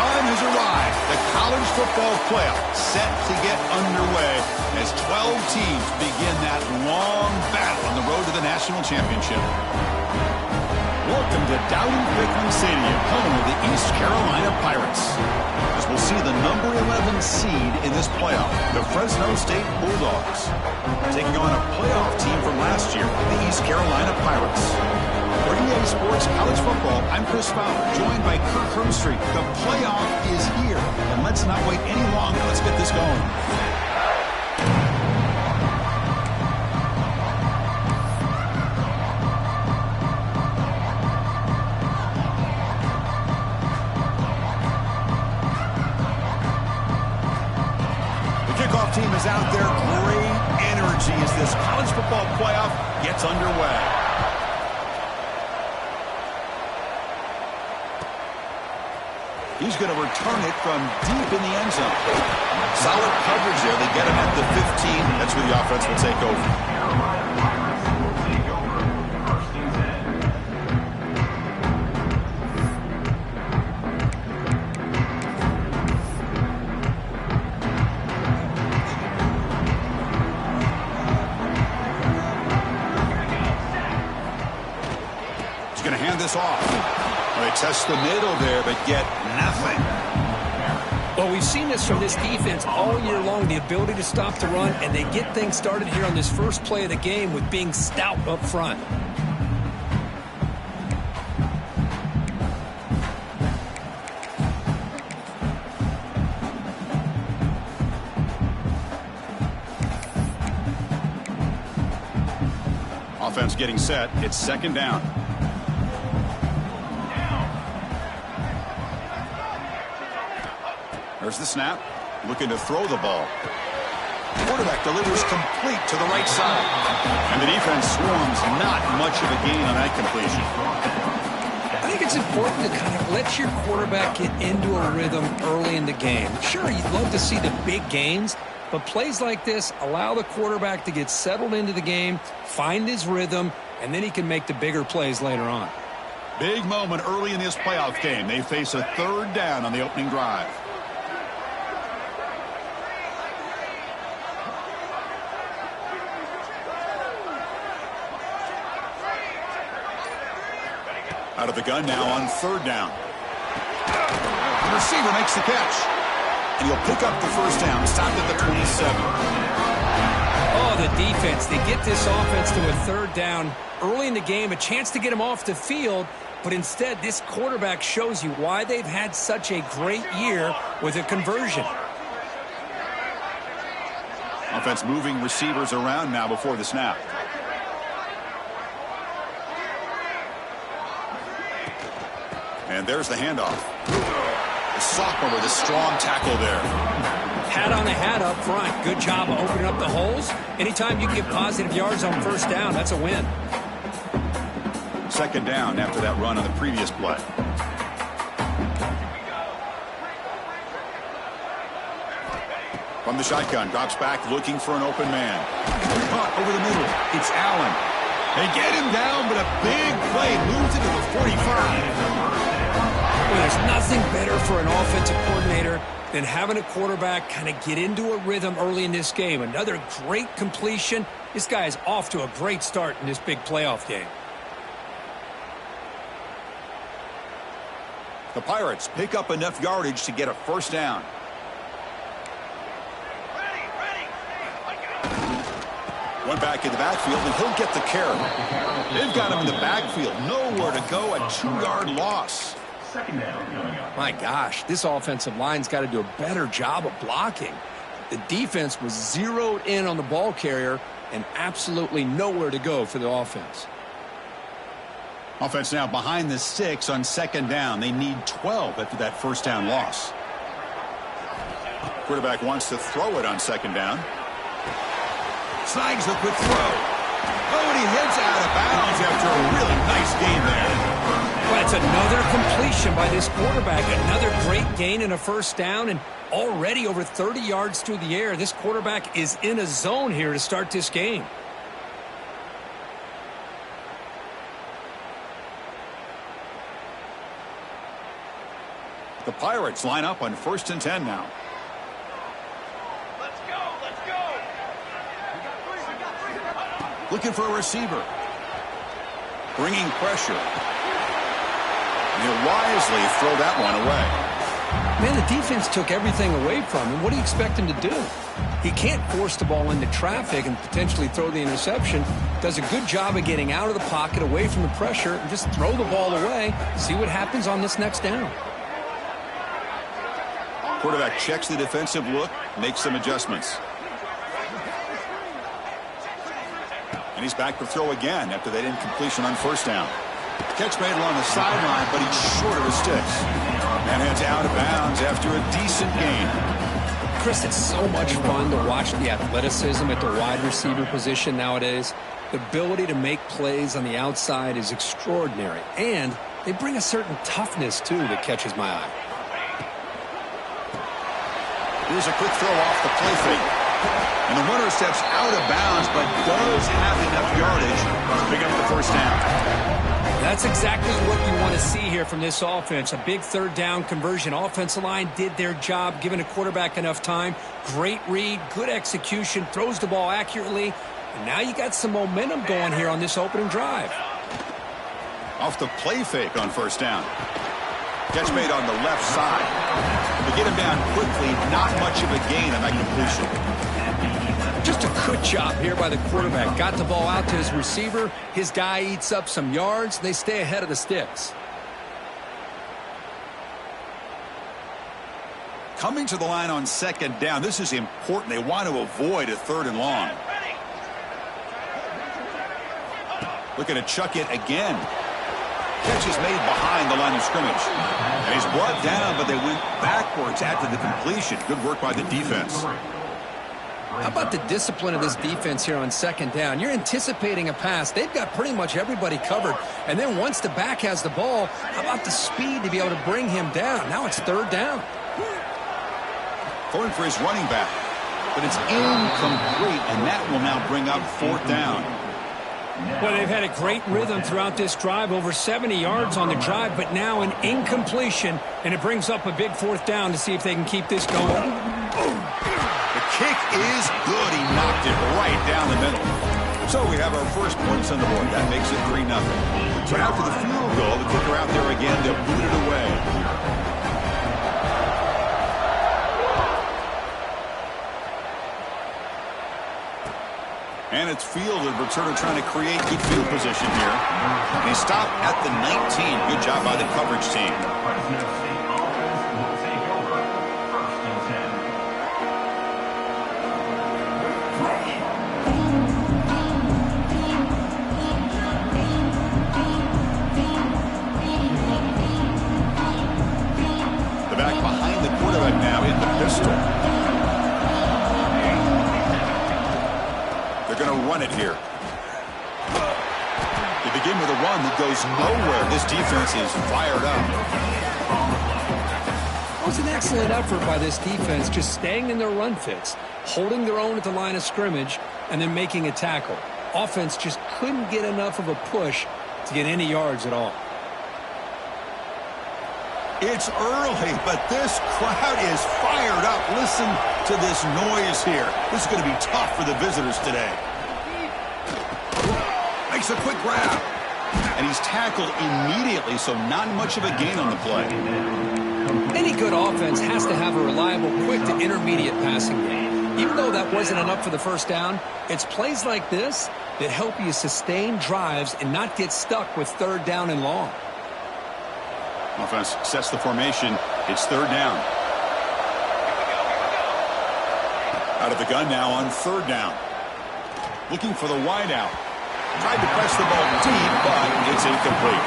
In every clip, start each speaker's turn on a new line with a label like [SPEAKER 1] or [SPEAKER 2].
[SPEAKER 1] time has arrived. The college football playoff set to get underway as 12 teams begin that long battle on the road to the national championship. Welcome to Dowling-Ficklin Stadium, home of the East Carolina Pirates. As we'll see the number 11 seed in this playoff, the Fresno State Bulldogs, taking on a playoff team from last year, the East Carolina Pirates. For EA Sports College Football, I'm Chris Fowler, joined by Kirk Herbstreit. The playoff is here, and let's not wait any longer. Let's get this going. Team is out there. Great energy as this college football playoff gets underway. He's going to return it from deep in the end zone. Solid coverage there. They get him at the 15. That's where the offense will take over. This off. Well, they test the middle there, but get nothing.
[SPEAKER 2] Well, we've seen this from this defense all year long, the ability to stop the run, and they get things started here on this first play of the game with being stout up front.
[SPEAKER 1] Offense getting set. It's second down. There's the snap. Looking to throw the ball. Quarterback delivers complete to the right side. And the defense swarms. Not much of a gain on that completion.
[SPEAKER 2] I think it's important to kind of let your quarterback get into a rhythm early in the game. Sure, you'd love to see the big gains, but plays like this allow the quarterback to get settled into the game, find his rhythm, and then he can make the bigger plays later on.
[SPEAKER 1] Big moment early in this playoff game. They face a third down on the opening drive. Out of the gun now on third down. The receiver makes the catch. And he'll pick up the first down. Stopped at the 27.
[SPEAKER 2] Oh, the defense. They get this offense to a third down early in the game. A chance to get him off the field. But instead, this quarterback shows you why they've had such a great year with a conversion.
[SPEAKER 1] Offense moving receivers around now before the snap. And there's the handoff. The sophomore with a strong tackle there.
[SPEAKER 2] Hat on a hat up front. Good job of opening up the holes. Anytime you get positive yards on first down, that's a win.
[SPEAKER 1] Second down after that run on the previous play. From the shotgun, drops back looking for an open man. Caught over the middle. It's Allen. They get him down, but a big play moves it to the 45.
[SPEAKER 2] Well, there's nothing better for an offensive coordinator than having a quarterback kind of get into a rhythm early in this game. Another great completion. This guy is off to a great start in this big playoff game.
[SPEAKER 1] The Pirates pick up enough yardage to get a first down. One back in the backfield, and he'll get the carry. They've got him in the backfield. Nowhere to go. A 2-yard loss.
[SPEAKER 2] My gosh, this offensive line's got to do a better job of blocking. The defense was zeroed in on the ball carrier and absolutely nowhere to go for the offense.
[SPEAKER 1] Offense now behind the 6 on second down. They need 12 after that first down loss. Quarterback wants to throw it on second down. Snags the quick throw. Oh, and he heads out of bounds after a really nice gain there.
[SPEAKER 2] Well, it's another completion by this quarterback. Another great gain and a first down, and already over 30 yards through the air. This quarterback is in a zone here to start this game.
[SPEAKER 1] The Pirates line up on 1st and 10 now.
[SPEAKER 3] Let's go, let's go.
[SPEAKER 1] Looking for a receiver. Bringing pressure. And he'll wisely throw that one away.
[SPEAKER 2] Man, the defense took everything away from him. What do you expect him to do? He can't force the ball into traffic and potentially throw the interception. Does a good job of getting out of the pocket, away from the pressure, and just throw the ball away. See what happens on this next down.
[SPEAKER 1] Quarterback checks the defensive look, makes some adjustments. And he's back to throw again after that incompletion on 1st down. Catch made along the sideline, but he's short of his sticks. And heads out of bounds after a decent gain.
[SPEAKER 2] Chris, it's so much fun to watch the athleticism at the wide receiver position nowadays. The ability to make plays on the outside is extraordinary. And they bring a certain toughness, too, that catches my eye.
[SPEAKER 1] Here's a quick throw off the play fake. And the runner steps out of bounds, but does have enough yardage to pick up the 1st down.
[SPEAKER 2] That's exactly what you want to see here from this offense. A big 3rd down conversion. Offensive line did their job, giving a quarterback enough time. Great read, good execution, throws the ball accurately. And now you got some momentum going here on this opening drive.
[SPEAKER 1] Off the play fake on 1st down. Catch made on the left side. To get him down quickly, not much of a gain on that completion.
[SPEAKER 2] Just a good job here by the quarterback. Got the ball out to his receiver. His guy eats up some yards. They stay ahead of the sticks.
[SPEAKER 1] Coming to the line on 2nd down. This is important. They want to avoid a 3rd and long. Looking to chuck it again. Catch is made behind the line of scrimmage. And he's brought down, but they went backwards after the completion. Good work by the defense.
[SPEAKER 2] How about the discipline of this defense here on 2nd down? You're anticipating a pass. They've got pretty much everybody covered. And then once the back has the ball, how about the speed to be able to bring him down? Now it's 3rd down.
[SPEAKER 1] Going for his running back. But it's incomplete, and that will now bring up 4th down.
[SPEAKER 2] Well, they've had a great rhythm throughout this drive, over 70 yards on the drive, but now an incompletion, and it brings up a big 4th down to see if they can keep this going.
[SPEAKER 1] The kick is good. He knocked it right down the middle. So we have our first points on the board. That makes it 3-0. So after the field goal, the kicker out there again to boot it away. And it's fielded. Returner trying to create good field position here. And he stopped at the 19. Good job by the coverage team. The back behind the quarterback now in the pistol. They're going to run it here. They begin with a run that goes nowhere. This defense is fired up.
[SPEAKER 2] It was an excellent effort by this defense, just staying in their run fits, holding their own at the line of scrimmage, and then making a tackle. Offense just couldn't get enough of a push to get any yards at all.
[SPEAKER 1] It's early, but this crowd is fired up. Listen to this noise here. This is going to be tough for the visitors today. Makes a quick grab. And he's tackled immediately, so not much of a gain on the play.
[SPEAKER 2] Any good offense has to have a reliable, quick to intermediate passing game. Even though that wasn't enough for the 1st down, it's plays like this that help you sustain drives and not get stuck with 3rd down and long.
[SPEAKER 1] Offense sets the formation. It's 3rd down. Out of the gun now on 3rd down. Looking for the wideout. Tried to press the ball deep, but it's incomplete.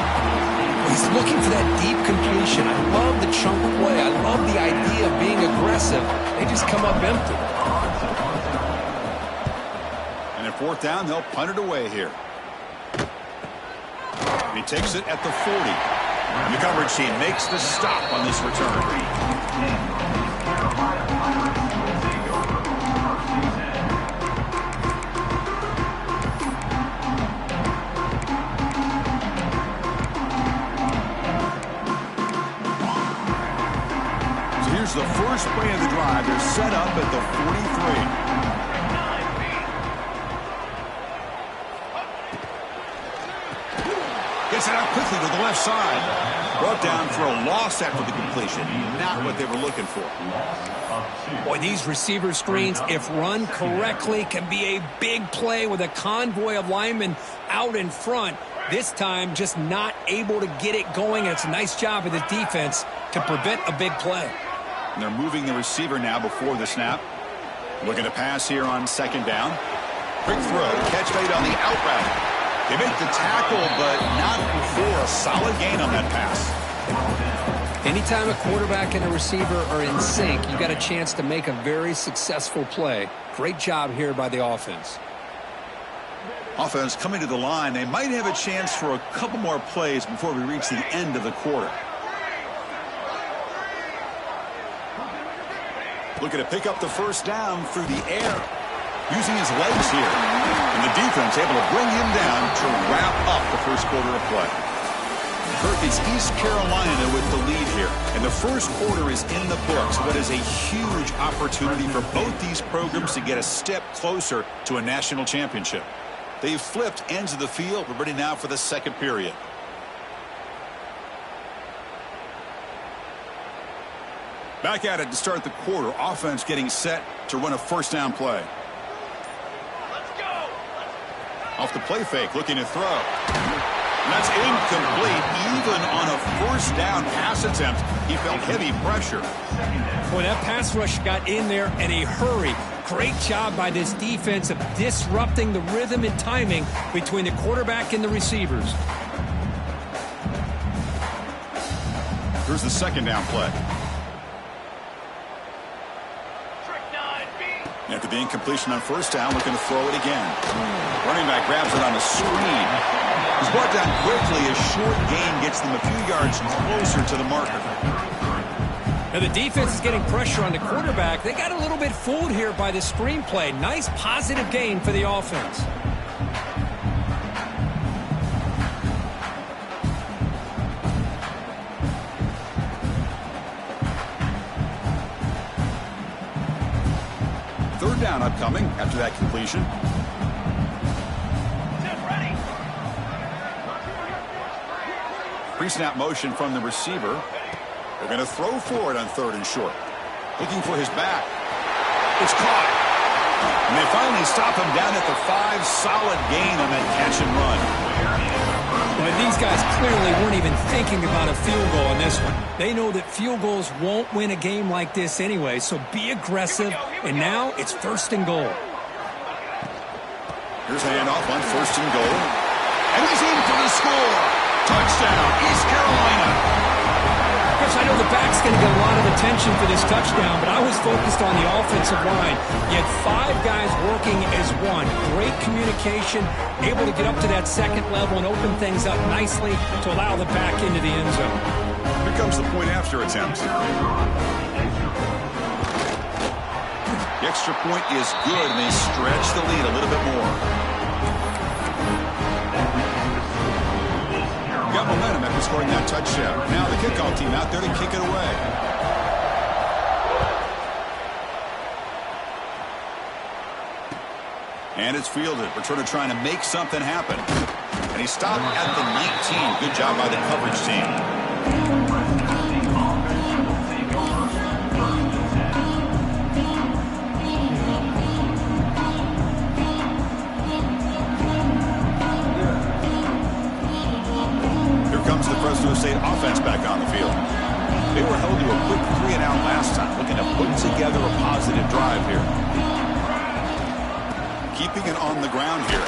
[SPEAKER 2] He's looking for that deep completion. I love the chunk play. I love the idea of being aggressive. They just come up empty.
[SPEAKER 1] And at 4th down, they'll punt it away here. And he takes it at the 40. The coverage team makes the stop on this return. They're set up at the 43. Gets it out quickly to the left side. Brought down for a loss after the completion. Not what they were looking for.
[SPEAKER 2] Boy, these receiver screens, if run correctly, can be a big play with a convoy of linemen out in front. This time, just not able to get it going. It's a nice job of the defense to prevent a big play.
[SPEAKER 1] And they're moving the receiver now before the snap. Looking to pass here on second down. Quick throw. Catch made on the out route. They make the tackle, but not before a solid gain on that pass.
[SPEAKER 2] Anytime a quarterback and a receiver are in sync, you got a chance to make a very successful play. Great job here by the offense.
[SPEAKER 1] Offense coming to the line. They might have a chance for a couple more plays before we reach the end of the quarter. Looking to pick up the first down through the air. Using his legs here. And the defense able to bring him down to wrap up the first quarter of play. Kirk, is East Carolina with the lead here. And the first quarter is in the books. What is a huge opportunity for both these programs to get a step closer to a national championship. They've flipped ends of the field. We're ready now for the second period. Back at it to start the quarter. Offense getting set to run a first down play. Off the play fake, looking to throw. And that's incomplete. Even on a first down pass attempt, he felt heavy pressure.
[SPEAKER 2] Boy, that pass rush got in there in a hurry. Great job by this defense of disrupting the rhythm and timing between the quarterback and the receivers.
[SPEAKER 1] Here's the second down play. After the incompletion on first down, looking to throw it again. Running back grabs it on a screen. He's brought down quickly. A short gain gets them a few yards closer to the marker.
[SPEAKER 2] Now the defense is getting pressure on the quarterback. They got a little bit fooled here by the screenplay. Nice positive gain for the offense.
[SPEAKER 1] Third down upcoming after that completion. Pre-snap motion from the receiver. They're going to throw for it on third and short. Looking for his back. It's caught. And they finally stop him down at the 5. Solid gain on that catch and run.
[SPEAKER 2] Well, these guys clearly weren't even thinking about a field goal on this one. They know that field goals won't win a game like this anyway, so be aggressive. And now it's first and goal.
[SPEAKER 1] Here's a handoff on first and goal. And he's in for the score. Touchdown, East Carolina.
[SPEAKER 2] Chris, I know the back's going to get a lot of attention for this touchdown, but I was focused on the offensive line. You had 5 guys working as one. Great communication, able to get up to that second level and open things up nicely to allow the back into the end zone.
[SPEAKER 1] Here comes the point after attempt. The extra point is good, and they stretch the lead a little bit more. Got momentum after scoring that touchdown. Now the kickoff team out there to kick it away. And it's fielded. Returner trying to make something happen. And he stopped at the 19. Good job by the coverage team. Comes the Fresno State offense back on the field. They were held to a quick 3-and-out last time, looking to put together a positive drive here. Keeping it on the ground here.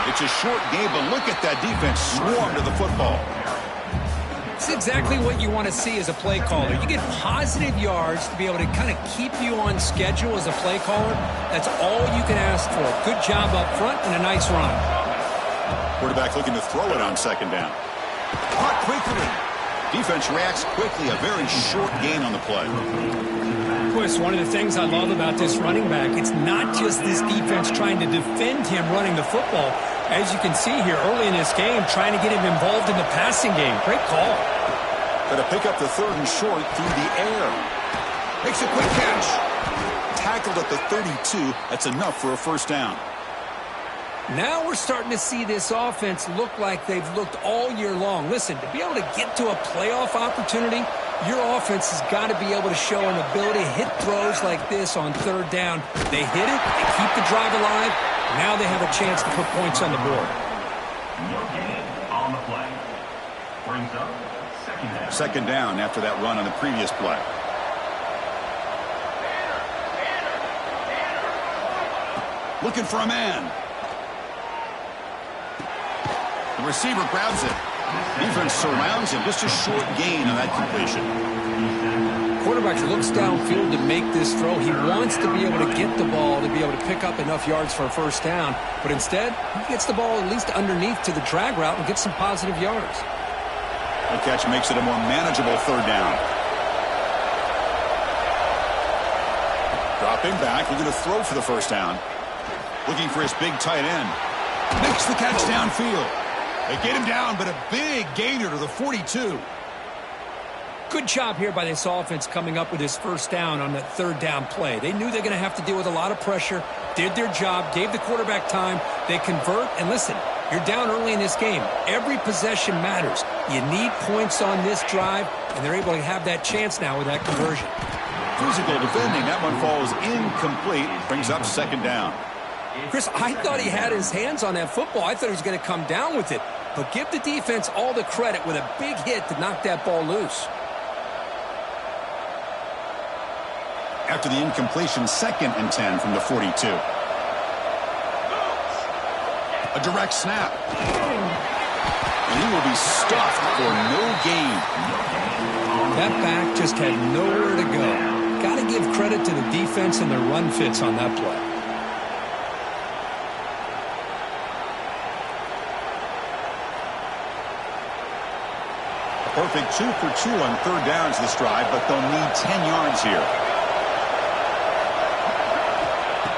[SPEAKER 1] It's a short game, but look at that defense swarm to the football.
[SPEAKER 2] It's exactly what you want to see as a play caller. You get positive yards to be able to kind of keep you on schedule as a play caller. That's all you can ask for. Good job up front and a nice run.
[SPEAKER 1] Quarterback looking to throw it on second down. Caught quickly. Defense reacts quickly. A very short gain on the play.
[SPEAKER 2] Chris, one of the things I love about this running back, it's not just this defense trying to defend him running the football. As you can see here early in this game, trying to get him involved in the passing game. Great call.
[SPEAKER 1] Got to pick up the third and short through the air. Makes a quick catch. Tackled at the 32. That's enough for a first down.
[SPEAKER 2] Now we're starting to see this offense look like they've looked all year long. Listen, to be able to get to a playoff opportunity, your offense has got to be able to show an ability to hit throws like this on third down. They hit it, they keep the drive alive. Now they have a chance to put points on the board.
[SPEAKER 4] On the play. Brings up second down.
[SPEAKER 1] Second down after that run on the previous play. Looking for a man. The receiver grabs it. Defense surrounds him. Just a short gain on that completion.
[SPEAKER 2] Quarterback looks downfield to make this throw. He wants to be able to get the ball to be able to pick up enough yards for a first down. But instead, he gets the ball at least underneath to the drag route and gets some positive yards.
[SPEAKER 1] The catch makes it a more manageable third down. Dropping back. We're going to throw for the first down. Looking for his big tight end. Makes the catch downfield. They get him down, but a big gainer to the 42.
[SPEAKER 2] Good job here by this offense coming up with his first down on that third down play. They knew they're going to have to deal with a lot of pressure, did their job, gave the quarterback time. They convert, and listen, you're down early in this game. Every possession matters. You need points on this drive, and they're able to have that chance now with that conversion.
[SPEAKER 1] Physical defending. That one falls incomplete. Brings up second down.
[SPEAKER 2] Chris, I thought he had his hands on that football. I thought he was going to come down with it. But give the defense all the credit with a big hit to knock that ball loose.
[SPEAKER 1] After the incompletion, 2nd and 10 from the 42. A direct snap. And he will be stuffed for no gain.
[SPEAKER 2] That back just had nowhere to go. Got to give credit to the defense and their run fits on that play.
[SPEAKER 1] Perfect 2 for 2 on third downs this drive, but they'll need 10 yards here.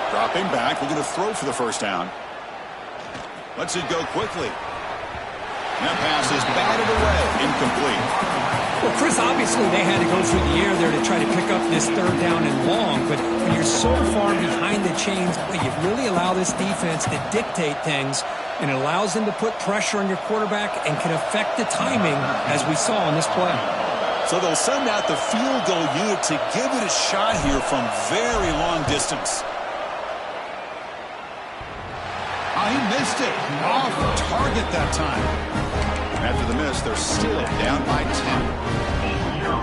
[SPEAKER 1] Dropping back. We're going to throw for the first down. Lets it go quickly. That pass is batted away. Incomplete.
[SPEAKER 2] Well, Chris, obviously they had to go through the air there to try to pick up this third down and long, but when you're so far behind the chains, you really allow this defense to dictate things, and it allows them to put pressure on your quarterback and can affect the timing, as we saw in this play.
[SPEAKER 1] So they'll send out the field goal unit to give it a shot here from very long distance. Oh, he missed it. Off target that time. After the miss, they're still down by 10.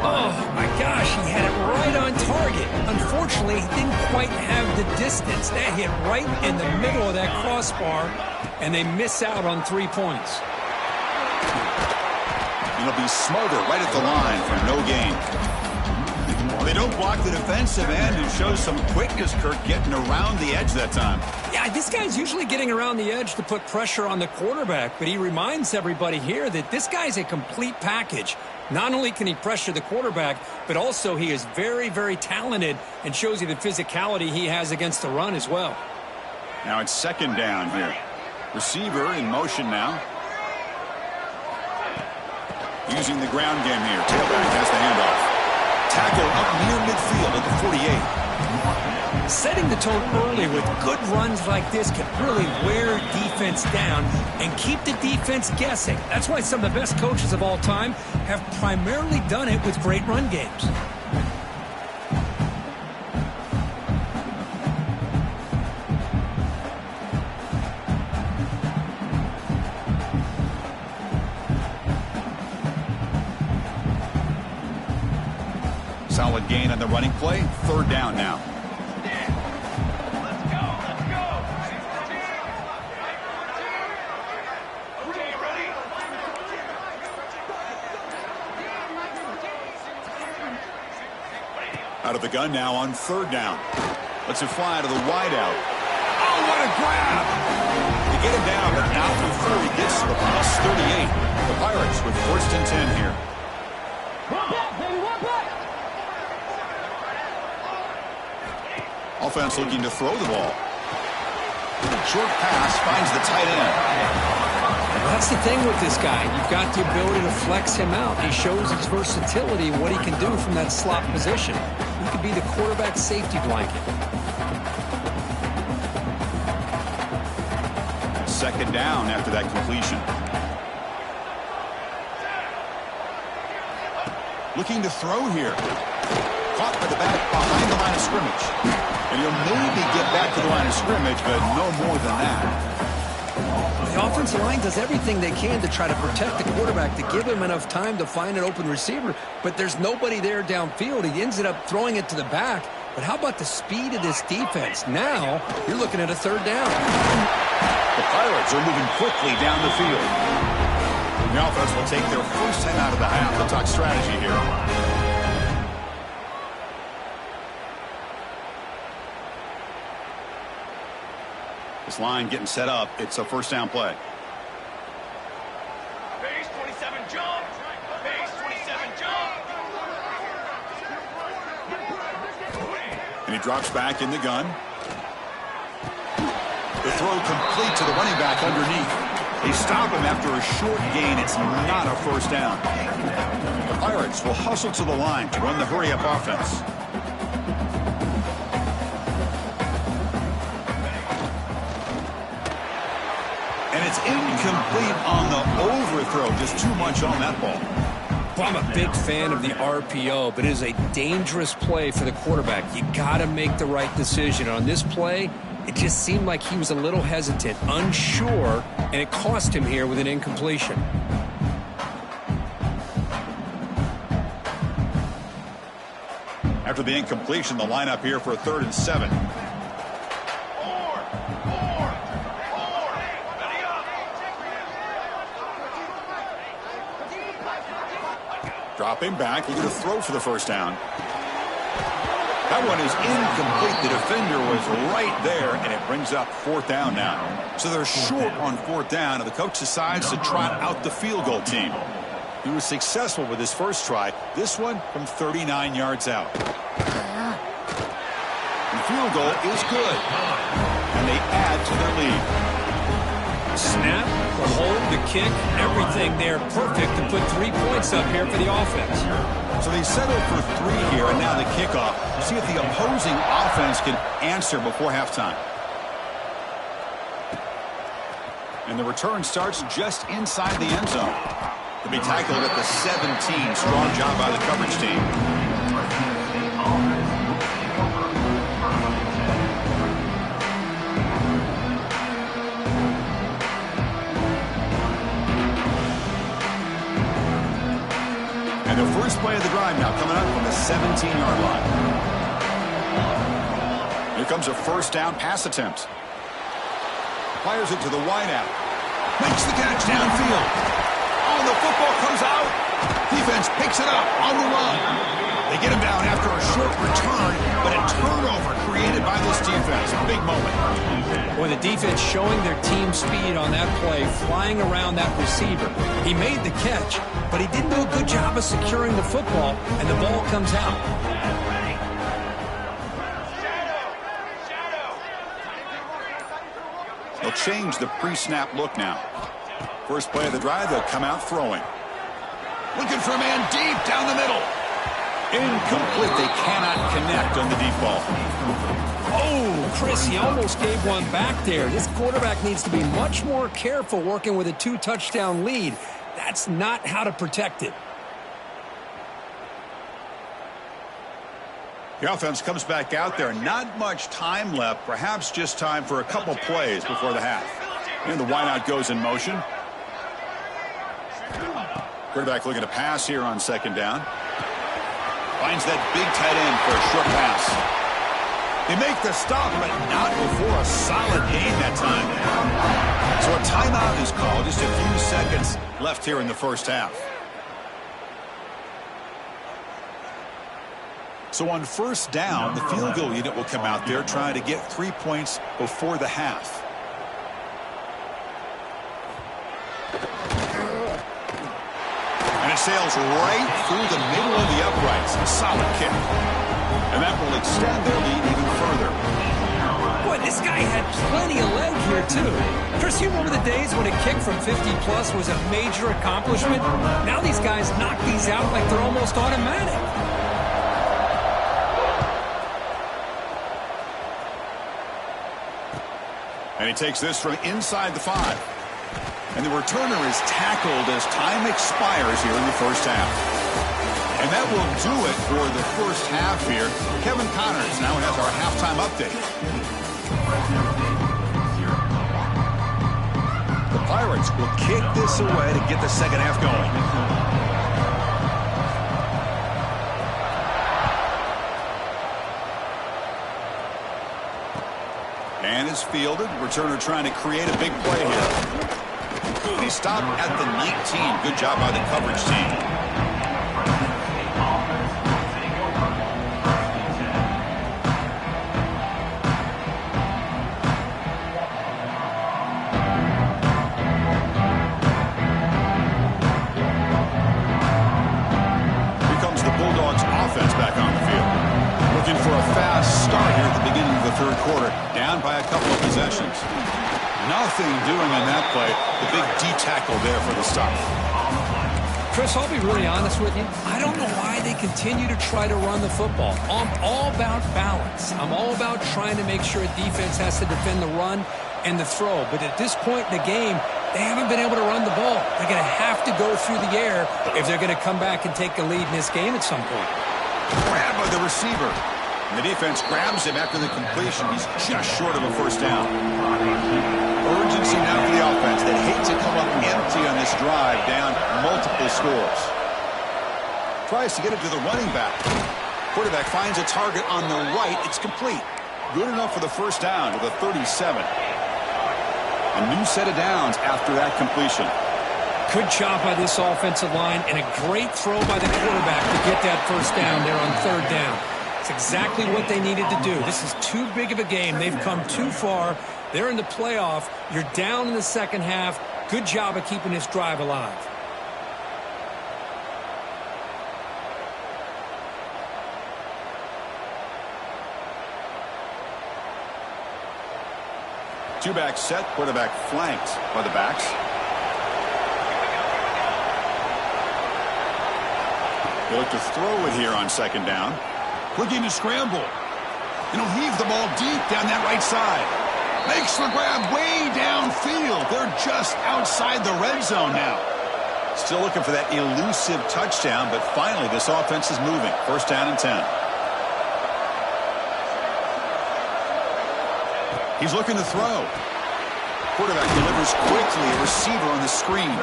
[SPEAKER 2] Oh, my gosh, he had it right on target. Unfortunately, he didn't quite have the distance. That hit right in the middle of that crossbar, and they miss out on 3 points.
[SPEAKER 1] It'll be Smother right at the line for no gain. Well, they don't block the defensive end, who shows some quickness, Kirk, getting around the edge that time.
[SPEAKER 2] Yeah, this guy's usually getting around the edge to put pressure on the quarterback, but he reminds everybody here that this guy's a complete package. Not only can he pressure the quarterback, but also he is very, very talented and shows you the physicality he has against the run as well.
[SPEAKER 1] Now it's second down here. Receiver in motion now. Using the ground game here. Tailback has the handoff. Tackle up near midfield at the 48.
[SPEAKER 2] Setting the tone early with good runs like this can really wear defense down and keep the defense guessing. That's why some of the best coaches of all time have primarily done it with great run games.
[SPEAKER 1] Solid gain on the running play. Third down now. Out of the gun now on third down. Lets it fly to the wideout. Oh, what a grab! They get him down, but not before he gets to the plus 38. The Pirates with 1st and 10 here. Offense looking to throw the ball. Short pass finds the tight end.
[SPEAKER 2] That's the thing with this guy. You've got the ability to flex him out. He shows his versatility and what he can do from that slot position. He could be the quarterback safety blanket.
[SPEAKER 1] Second down after that completion. Looking to throw here. Caught by the back behind the line of scrimmage. And he'll maybe get back to the line of scrimmage, but no more than that.
[SPEAKER 2] The offensive line does everything they can to try to protect the quarterback, to give him enough time to find an open receiver, but there's nobody there downfield. He ends up throwing it to the back. But how about the speed of this defense? Now you're looking at a third down.
[SPEAKER 1] The Pirates are moving quickly down the field. The offense will take their first time out of the half to talk strategy here. This line getting set up. It's a first down play.
[SPEAKER 3] Base 27 jump. Base 27 jump.
[SPEAKER 1] And he drops back in the gun. The throw complete to the running back underneath. They stop him after a short gain. It's not a first down. The Pirates will hustle to the line to run the hurry-up offense. And it's incomplete on the overthrow. Just too much on that ball.
[SPEAKER 2] Well, I'm a big fan of the RPO, but it is a dangerous play for the quarterback. You got to make the right decision. On this play, it just seemed like he was a little hesitant, unsure, and it cost him here with an incompletion.
[SPEAKER 1] After the incompletion, the lineup here for a 3rd and 7. Dropping back, he's going to throw for the first down. That one is incomplete. The defender was right there, and it brings up 4th down now. So they're short on 4th down, and the coach decides to trot out the field goal team. He was successful with his first try. This one from 39 yards out. The field goal is good, and they add to their lead.
[SPEAKER 2] Snap, the hold, the kick, everything there perfect to put 3 points up here for the offense.
[SPEAKER 1] So they settle for 3 here, and now the kickoff. See if the opposing offense can answer before halftime. And the return starts just inside the end zone. To be tackled at the 17. Strong job by the coverage team. And the first play of the drive now coming up from the 17-yard line. Here comes a first down pass attempt. Fires it to the wideout. Makes the catch downfield. Oh, the football comes out. Defense picks it up on the run. They get him down after a short return, but a turnover created by this defense. Big moment.
[SPEAKER 2] Boy, the defense showing their team speed on that play, flying around that receiver. He made the catch, but he didn't do a good job of securing the football, and the ball comes out.
[SPEAKER 1] They'll change the pre-snap look now. First play of the drive, they'll come out throwing. Looking for a man deep down the middle. Incomplete. They cannot connect on the deep ball.
[SPEAKER 2] Oh, Chris, he almost gave one back there. This quarterback needs to be much more careful working with a 2-touchdown lead. That's not how to protect it.
[SPEAKER 1] The offense comes back out there. Not much time left. Perhaps just time for a couple plays before the half. And the wideout goes in motion. Quarterback looking to pass here on second down. Finds that big tight end for a short pass. They make the stop, but not before a solid gain that time. So a timeout is called. Just a few seconds left here in the first half. So on first down, the field goal unit will come out there trying to get 3 points before the half. And it sails right through the middle of the uprights. A solid kick. And that will extend their lead even further.
[SPEAKER 2] Boy, This guy had plenty of leg here, too. Chris, you remember the days when a kick from 50-plus was a major accomplishment? Now these guys knock these out like they're almost automatic.
[SPEAKER 1] And he takes this from inside the 5. And the returner is tackled as time expires here in the first half. And that will do it for the first half here. Kevin Connors now has our halftime update. The Pirates will kick this away to get the second half going. And is fielded. Returner trying to create a big play here. He stopped at the 19. Good job by the coverage team. For a fast start here at the beginning of the third quarter, down by a couple of possessions. Nothing doing in that play. The big D tackle there for the stop.
[SPEAKER 2] Chris, I'll be really honest with you. I don't know why they continue to try to run the football. I'm all about balance. I'm all about trying to make sure a defense has to defend the run and the throw. But at this point in the game, they haven't been able to run the ball. They're going to have to go through the air if they're going to come back and take a lead in this game at some point.
[SPEAKER 1] Grabbed by the receiver. And the defense grabs him after the completion. He's just short of a first down. Urgency now for the offense. They hate to come up empty on this drive, down multiple scores. Tries to get it to the running back. Quarterback finds a target on the right. It's complete. Good enough for the first down to the 37. A new set of downs after that completion.
[SPEAKER 2] Good job by this offensive line and a great throw by the quarterback to get that first down there on third down. It's exactly what they needed to do. This is too big of a game. They've come too far. They're in the playoff. You're down in the second half. Good job of keeping this drive alive.
[SPEAKER 1] Two-back set, quarterback flanked by the backs. They look to throw it here on second down. Looking to scramble. And he'll heave the ball deep down that right side. Makes the grab way downfield. They're just outside the red zone now. Still looking for that elusive touchdown, but finally this offense is moving. First down and 10. He's looking to throw. Quarterback delivers quickly. A receiver on the screen.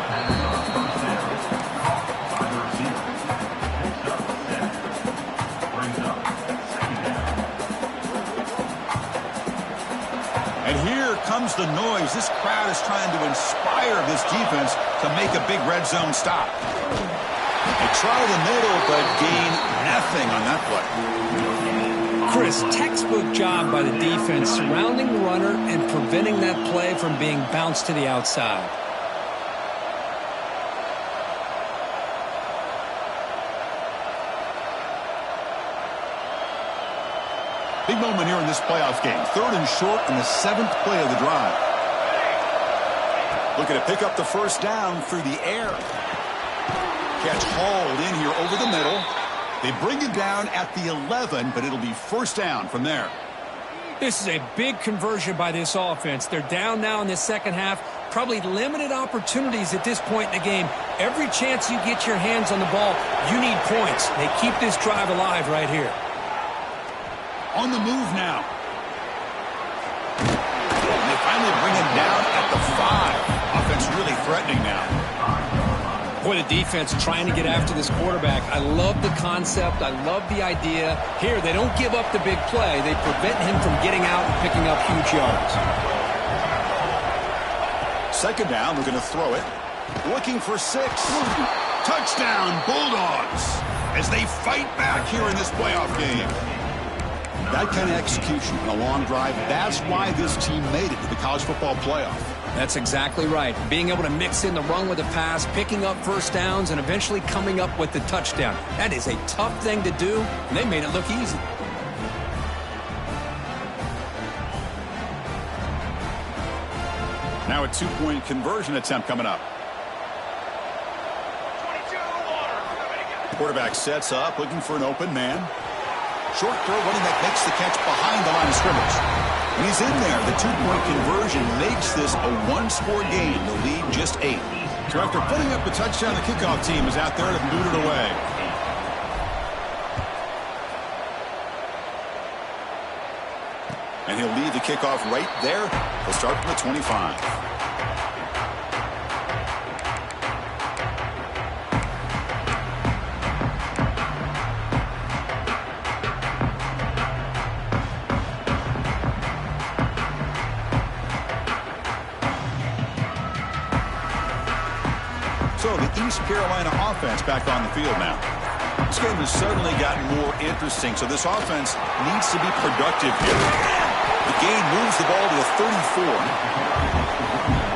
[SPEAKER 1] Comes the noise. This crowd is trying to inspire this defense to make a big red zone stop. They try the middle, but gain nothing on that play.
[SPEAKER 2] Chris, textbook job by the defense surrounding the runner and preventing that play from being bounced to the outside.
[SPEAKER 1] Big moment here in this playoff game. Third and short in the 7th play of the drive. Looking to pick up the first down through the air. Catch hauled in here over the middle. They bring it down at the 11, but it'll be first down from there.
[SPEAKER 2] This is a big conversion by this offense. They're down now in the second half. Probably limited opportunities at this point in the game. Every chance you get your hands on the ball, you need points. They keep this drive alive right here.
[SPEAKER 1] On the move now. And they finally bring him down at the 5. Offense really threatening now.
[SPEAKER 2] Boy, the defense trying to get after this quarterback. I love the concept. I love the idea. Here, they don't give up the big play. They prevent him from getting out and picking up huge yards.
[SPEAKER 1] Second down, we're going to throw it. Looking for 6. Touchdown, Bulldogs, as they fight back here in this playoff game. That kind of execution on a long drive, that's why this team made it to the college football playoff.
[SPEAKER 2] That's exactly right. Being able to mix in the run with the pass, picking up first downs, and eventually coming up with the touchdown. That is a tough thing to do, and they made it look easy.
[SPEAKER 1] Now a 2-point conversion attempt coming up.
[SPEAKER 3] 22, water.
[SPEAKER 1] Quarterback sets up, looking for an open man. Short throw, running back makes the catch behind the line of scrimmage. And he's in there. The 2-point conversion makes this a one-score game. The lead just 8. So after putting up the touchdown, the kickoff team is out there to boot it away. And he'll lead the kickoff right there. He'll start from the 25. So the East Carolina offense back on the field now. This game has suddenly gotten more interesting, so this offense needs to be productive here. The game moves the ball to the 34.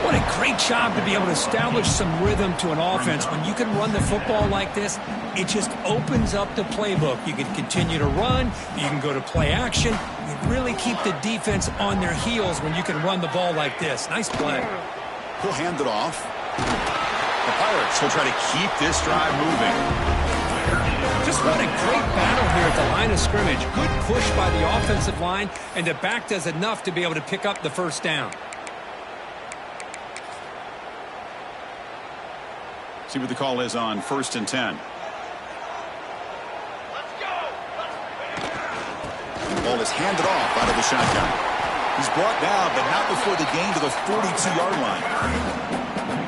[SPEAKER 2] What a great job to be able to establish some rhythm to an offense. When you can run the football like this, it just opens up the playbook. You can continue to run. You can go to play action. You really keep the defense on their heels when you can run the ball like this. Nice play.
[SPEAKER 1] He'll hand it off. The Pirates will try to keep this drive moving.
[SPEAKER 2] Just what a great battle here at the line of scrimmage. Good push by the offensive line, and the back does enough to be able to pick up the first down.
[SPEAKER 1] See what the call is on 1st and 10.
[SPEAKER 3] Let's go.
[SPEAKER 1] The ball is handed off out of the shotgun. He's brought down, but not before the gain to the 42-yard line.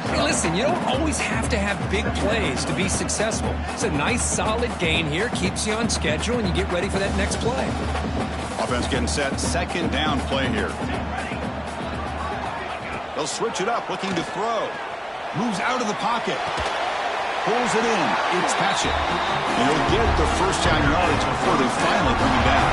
[SPEAKER 2] Hey, listen, you don't always have to have big plays to be successful. It's a nice, solid gain here. Keeps you on schedule, and you get ready for that next play.
[SPEAKER 1] Offense getting set. 2nd down play here. They'll switch it up, looking to throw. Moves out of the pocket. Pulls it in. It's Patchett. And he'll get the first down yards before they finally bring him down.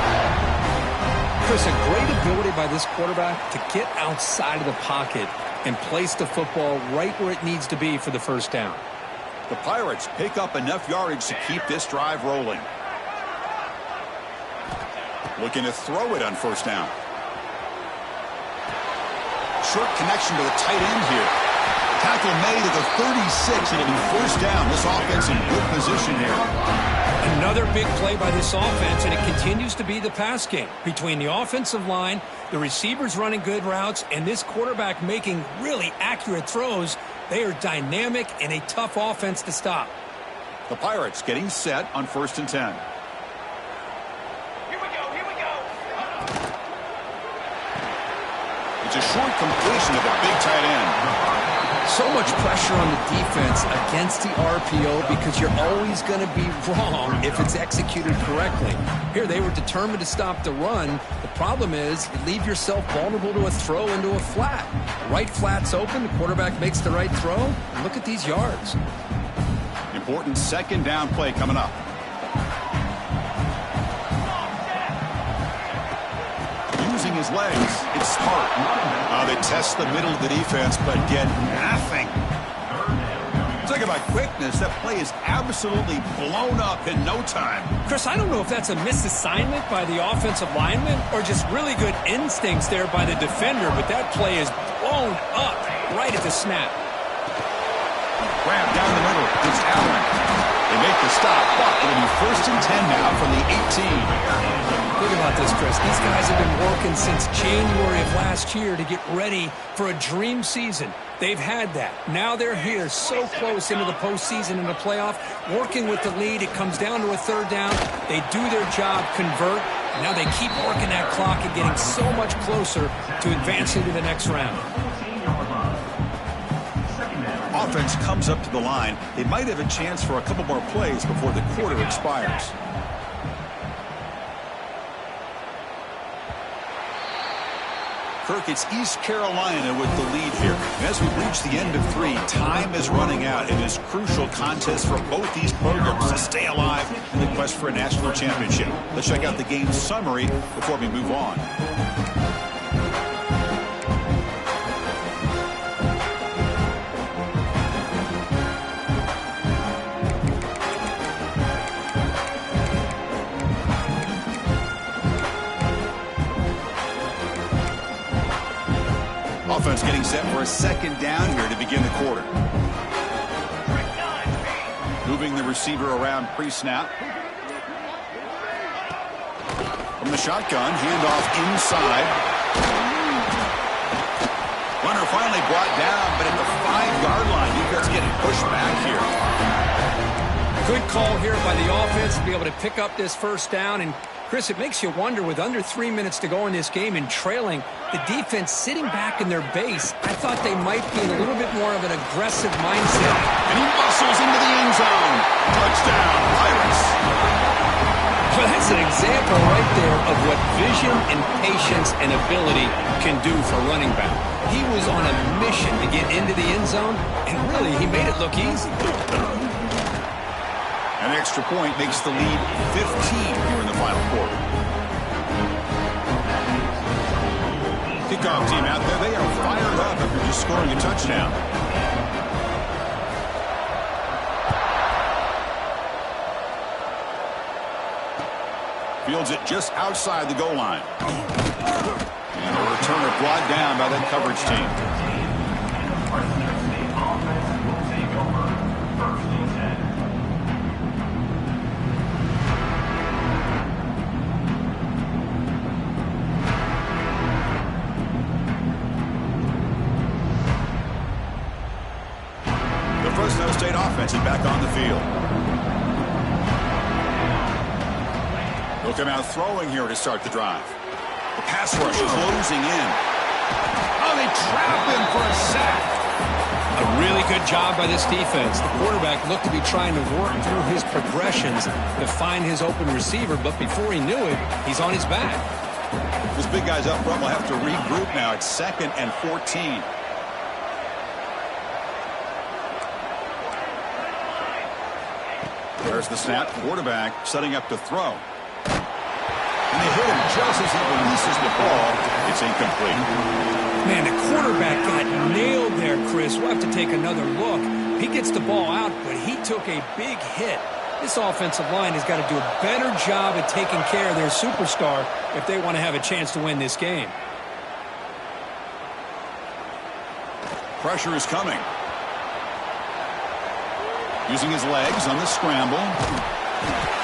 [SPEAKER 2] Chris, a great ability by this quarterback to get outside of the pocket and place the football right where it needs to be for the first down.
[SPEAKER 1] The Pirates pick up enough yardage to keep this drive rolling. Looking to throw it on 1st down. Short connection to the tight end here. Tackle made at the 36, and it'll be 1st down. This offense in good position here.
[SPEAKER 2] Another big play by this offense, and it continues to be the pass game. Between the offensive line, the receivers running good routes, and this quarterback making really accurate throws, they are dynamic and a tough offense to stop.
[SPEAKER 1] The Pirates getting set on 1st and 10.
[SPEAKER 3] Here we go. Here we go.
[SPEAKER 1] It's a short completion of the big tight end.
[SPEAKER 2] So much pressure on the defense against the RPO because you're always going to be wrong if it's executed correctly. Here, they were determined to stop the run. The problem is you leave yourself vulnerable to a throw into a flat. Right flat's open. The quarterback makes the right throw. And look at these yards.
[SPEAKER 1] Important 2nd down play coming up. Using his legs, it's smart. They test the middle of the defense, but get nothing. Talk about quickness. That play is absolutely blown up in no time.
[SPEAKER 2] Chris, I don't know if that's a misassignment by the offensive lineman or just really good instincts there by the defender, but that play is blown up right at the snap.
[SPEAKER 1] Grab down the middle. It's Allen. They make the stop, but it'll be 1st and 10 now from the 18.
[SPEAKER 2] Think about this, Chris. These guys have been working since January of last year to get ready for a dream season. They've had that. Now they're here so close into the postseason and the playoff, working with the lead. It comes down to a 3rd down. They do their job, convert. And now they keep working that clock and getting so much closer to advancing to the next round.
[SPEAKER 1] Offense comes up to the line. They might have a chance for a couple more plays before the quarter expires. Kirk, it's East Carolina with the lead here. And as we reach the end of 3, time is running out. It is a crucial contest for both these programs to stay alive in the quest for a national championship. Let's check out the game summary before we move on. offense getting set for a second down here to begin the quarter. Moving the receiver around pre-snap. From the shotgun, handoff inside. Runner finally brought down, but at the 5-yard line, defense getting pushed back here.
[SPEAKER 2] Good call here by the offense to be able to pick up this first down. And, Chris, it makes you wonder, with under 3 minutes to go in this game and trailing, the defense sitting back in their base, I thought they might be in a little bit more of an aggressive mindset.
[SPEAKER 1] And he muscles into the end zone. Touchdown, Pirates.
[SPEAKER 2] Well, that's an example right there of what vision and patience and ability can do for running back. He was on a mission to get into the end zone, and really, he made it look easy.
[SPEAKER 1] An extra point makes the lead 15 here in the final quarter. Kickoff team out there, they are fired up after just scoring a touchdown. Fields it just outside the goal line. And a returner brought down by that coverage team. The Fresno State offense is back on the field. They'll come out throwing here to start the drive. The pass rush closing in. Oh, they trap him for a sack.
[SPEAKER 2] A really good job by this defense. The quarterback looked to be trying to work through his progressions to find his open receiver, but before he knew it, he's on his back.
[SPEAKER 1] Those big guys up front will have to regroup now. It's 2nd and 14. There's the snap. Quarterback setting up to throw. And they hit him just as he releases the ball. It's incomplete.
[SPEAKER 2] Man, the quarterback got nailed there, Chris. We'll have to take another look. He gets the ball out, but he took a big hit. This offensive line has got to do a better job at taking care of their superstar if they want to have a chance to win this game.
[SPEAKER 1] Pressure is coming. Using his legs on the scramble.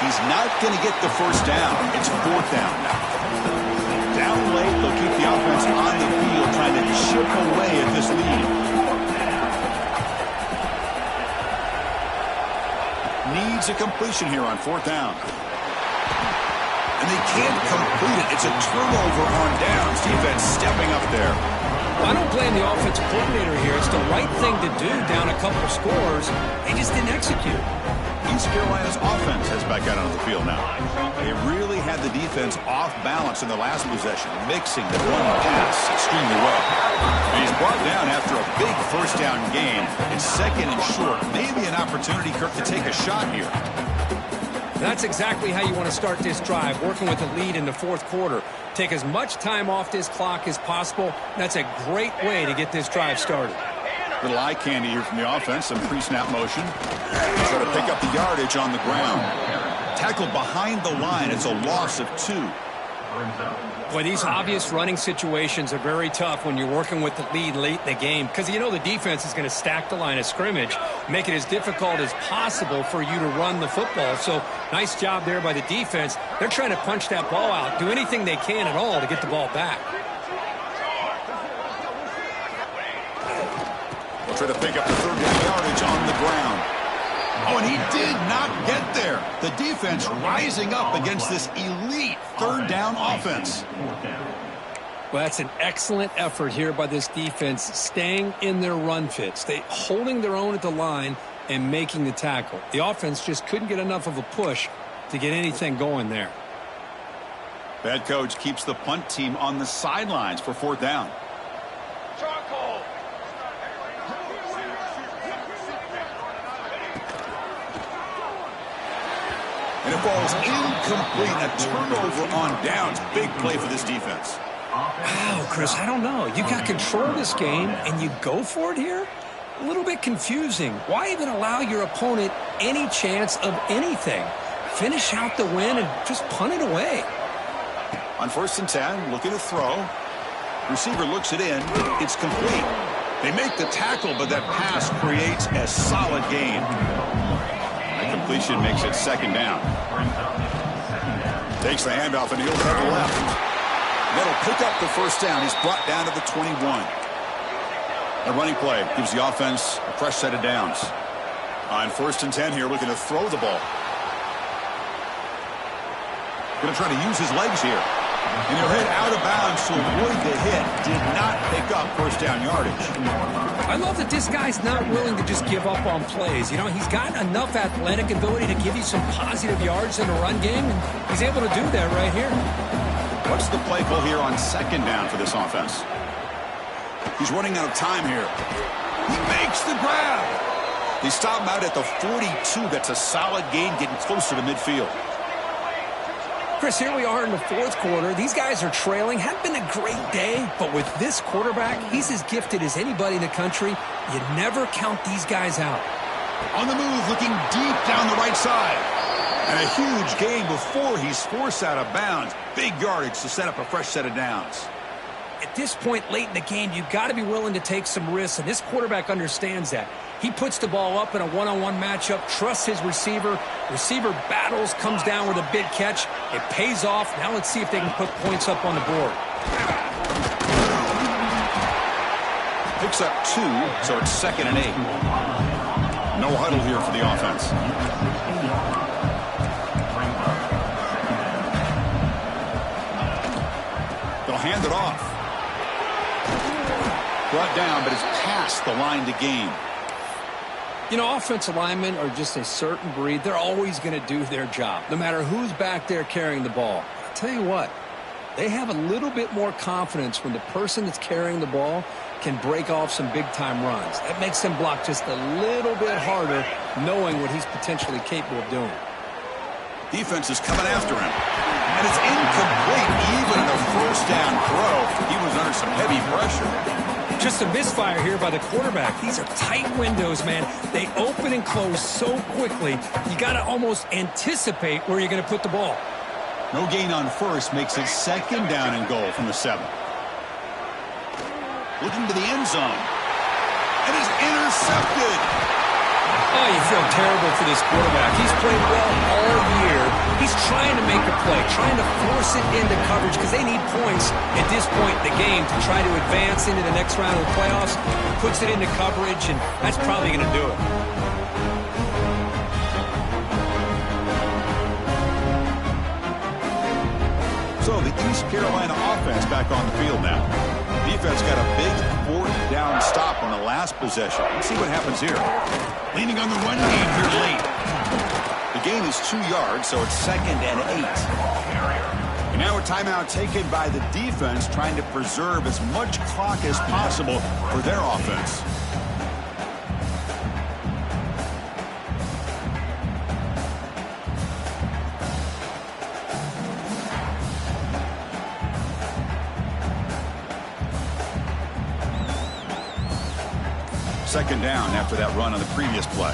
[SPEAKER 1] He's not going to get the first down. It's 4th down now. Down late, they'll keep the offense on the field trying to chip away at this lead. Needs a completion here on 4th down. And they can't complete it. It's a turnover on downs. Defense stepping up there.
[SPEAKER 2] Well, I don't blame the offensive coordinator here. It's the right thing to do down a couple scores. They just didn't execute.
[SPEAKER 1] East Carolina's offense has back out onto the field now. They really had the defense off balance in the last possession, mixing the run and pass extremely well. And he's brought down after a big first down gain. It's 2nd and short. Maybe an opportunity, Kirk, to take a shot here.
[SPEAKER 2] That's exactly how you want to start this drive, working with a lead in the 4th quarter. Take as much time off this clock as possible. That's a great way to get this drive started.
[SPEAKER 1] Little eye candy here from the offense, some pre-snap motion. Try to pick up the yardage on the ground. Tackled behind the line. It's a loss of 2.
[SPEAKER 2] Boy, these obvious running situations are very tough when you're working with the lead late in the game, because you know the defense is going to stack the line of scrimmage, make it as difficult as possible for you to run the football. So nice job there by the defense. They're trying to punch that ball out, do anything they can at all to get the ball back.
[SPEAKER 1] They'll try to pick up the 3rd down yardage on the ground. Oh, and he did not get there. The defense rising up against this elite 3rd down offense.
[SPEAKER 2] Well, that's an excellent effort here by this defense, staying in their run fits. They holding their own at the line and making the tackle. The offense just couldn't get enough of a push to get anything going there.
[SPEAKER 1] Bad coach keeps the punt team on the sidelines for 4th down. And it falls incomplete. A turnover on downs. Big play for this defense.
[SPEAKER 2] Wow, Chris, I don't know. You got control of this game, and you go for it here? A little bit confusing. Why even allow your opponent any chance of anything? Finish out the win and just punt it away.
[SPEAKER 1] On 1st and 10, looking to throw. Receiver looks it in. It's complete. They make the tackle, but that pass creates a solid gain. That completion makes it second down. Takes the handoff, and he'll head left. That'll pick up the first down. He's brought down to the 21. A running play gives the offense a fresh set of downs. On 1st and 10 here, looking to throw the ball. Going to try to use his legs here. And he'll hit out of bounds to avoid the hit. Did not pick up first down yardage.
[SPEAKER 2] I love that this guy's not willing to just give up on plays. You know, he's got enough athletic ability to give you some positive yards in the run game, and he's able to do that right here.
[SPEAKER 1] What's the play call here on 2nd down for this offense? He's running out of time here. He makes the grab. They stop him out at the 42. That's a solid gain, getting closer to midfield.
[SPEAKER 2] Chris, here we are in the 4th quarter. These guys are trailing. Hadn't been a great day, but with this quarterback, he's as gifted as anybody in the country. You never count these guys out.
[SPEAKER 1] On the move, looking deep down the right side. And a huge gain before he's forced out of bounds. Big yardage to set up a fresh set of downs.
[SPEAKER 2] At this point late in the game, you've got to be willing to take some risks, and this quarterback understands that. He puts the ball up in a one-on-one matchup, trusts his receiver. Receiver battles, comes down with a big catch. It pays off. Now let's see if they can put points up on the board.
[SPEAKER 1] Picks up 2, so it's 2nd and 8. No huddle here for the offense. They'll hand it off. Brought down, but it's past the line to gain.
[SPEAKER 2] You know, offensive linemen are just a certain breed. They're always going to do their job, no matter who's back there carrying the ball. I'll tell you what, they have a little bit more confidence when the person that's carrying the ball can break off some big-time runs. That makes them block just a little bit harder, knowing what he's potentially capable of doing.
[SPEAKER 1] Defense is coming after him. And it's incomplete. Even in a first down throw, he was under some heavy pressure.
[SPEAKER 2] Just a misfire here by the quarterback. These are tight windows, man. They open and close so quickly, you got to almost anticipate where you're going to put the ball.
[SPEAKER 1] No gain on first makes it 2nd down and goal from the 7. Looking to the end zone. And is intercepted.
[SPEAKER 2] Oh, you feel terrible for this quarterback. He's played well all year. He's trying to make a play, trying to force it into coverage because they need points at this point in the game to try to advance into the next round of the playoffs. Puts it into coverage, and that's probably going to do it.
[SPEAKER 1] So the East Carolina offense back on the field now. Defense got a big 4th down stop on the last possession. Let's see what happens here. Leaning on the run game here late. The gain is 2 yards, so it's 2nd and 8. And now a timeout taken by the defense, trying to preserve as much clock as possible for their offense. Second down after that run on the previous play.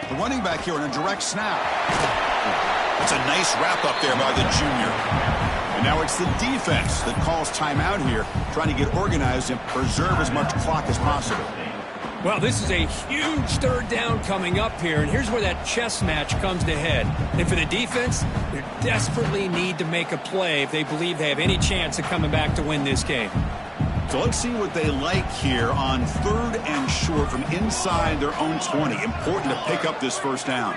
[SPEAKER 1] The running back here on a direct snap. That's a nice wrap up there by the junior. And now it's the defense that calls timeout here, trying to get organized and preserve as much clock as possible.
[SPEAKER 2] Well, this is a huge 3rd down coming up here, and here's where that chess match comes to head. And for the defense, they desperately need to make a play if they believe they have any chance of coming back to win this game.
[SPEAKER 1] So let's see what they like here on 3rd and short from inside their own 20. Important to pick up this first down.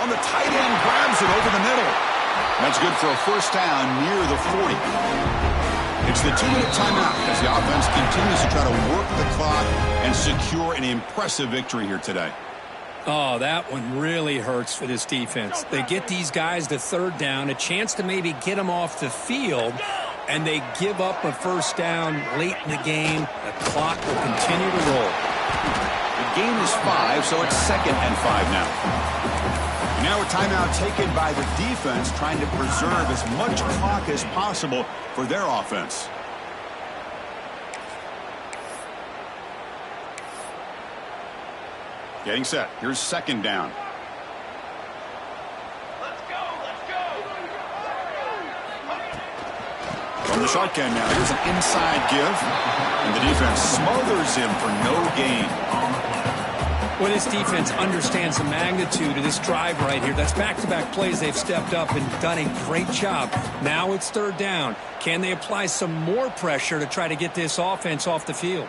[SPEAKER 1] On the tight end, grabs it over the middle. That's good for a first down near the 40. It's the 2-minute timeout as the offense continues to try to work the clock and secure an impressive victory here today.
[SPEAKER 2] Oh, that one really hurts for this defense. They get these guys to 3rd down, a chance to maybe get them off the field, and they give up a first down late in the game. The clock will continue to roll.
[SPEAKER 1] The gain is 5, so it's 2nd and 5 now. And now a timeout taken by the defense, trying to preserve as much clock as possible for their offense. Getting set. Here's 2nd down.
[SPEAKER 3] Let's go, let's
[SPEAKER 1] from the shotgun now. Here's an inside give. And the defense smothers him for no gain.
[SPEAKER 2] Well, this defense understands the magnitude of this drive right here. That's back-to-back plays they've stepped up and done a great job. Now it's third down. Can they apply some more pressure to try to get this offense off the field?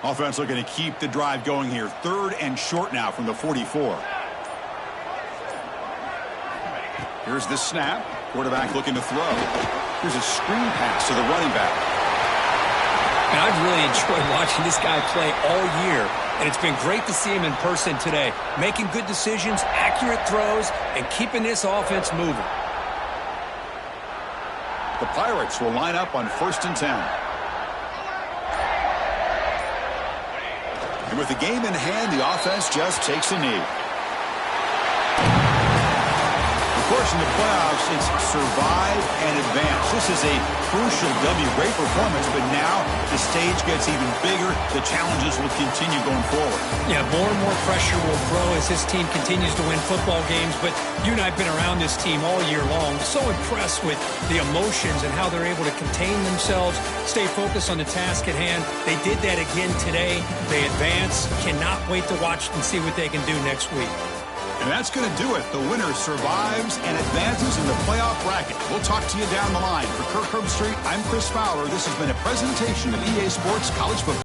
[SPEAKER 1] Offense looking to keep the drive going here. Third and short now from the 44. Here's the snap. Quarterback looking to throw. Here's a screen pass to the running back.
[SPEAKER 2] And I've really enjoyed watching this guy play all year, and it's been great to see him in person today, making good decisions, accurate throws, and keeping this offense moving.
[SPEAKER 1] The Pirates will line up on 1st and 10. And with the game in hand, the offense just takes a knee. Of course, in the playoffs, it's survive and advance. This is a crucial W. Great performance, but now the stage gets even bigger. The challenges will continue going forward.
[SPEAKER 2] Yeah, more and more pressure will grow as this team continues to win football games, but you and I have been around this team all year long. So impressed with the emotions and how they're able to contain themselves, stay focused on the task at hand. They did that again today. They advance. Cannot wait to watch and see what they can do next week.
[SPEAKER 1] And that's going to do it. The winner survives and advances in the playoff bracket. We'll talk to you down the line. For Kirk Herbstreit, I'm Chris Fowler. This has been a presentation of EA Sports College Football.